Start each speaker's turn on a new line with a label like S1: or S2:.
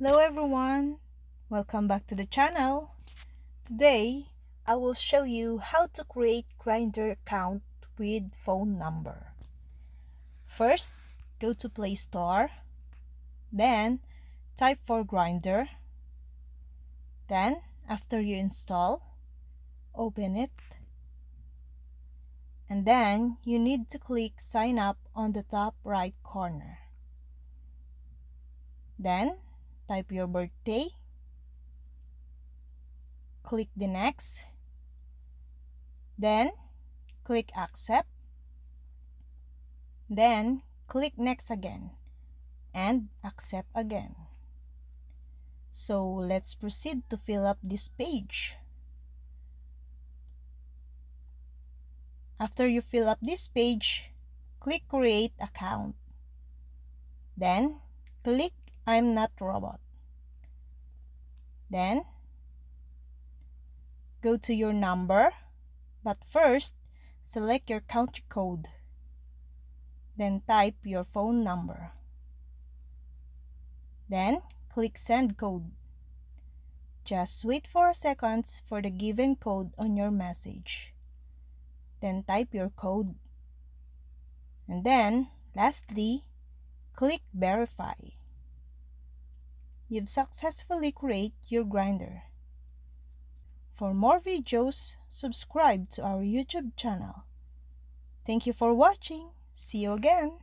S1: Hello everyone, welcome back to the channel. Today, I will show you how to create Grindr account with phone number. First, go to Play Store, then type for Grindr. Then, after you install, open it. And then, you need to click Sign Up on the top right corner. Then, type your birthday. Click the Next. Then, click Accept. Then, click Next again and Accept again. So, let's proceed to fill up this page. After you fill up this page, click Create Account. Then, click I'm Not Robot. Then, go to your number, but first, select your country code. Then, type your phone number. Then, click Send Code. Just wait for a second for the given code on your message. Then, type your code. And then, lastly, click Verify. You've successfully created your Grindr. For more videos, subscribe to our YouTube channel. Thank you for watching. See you again.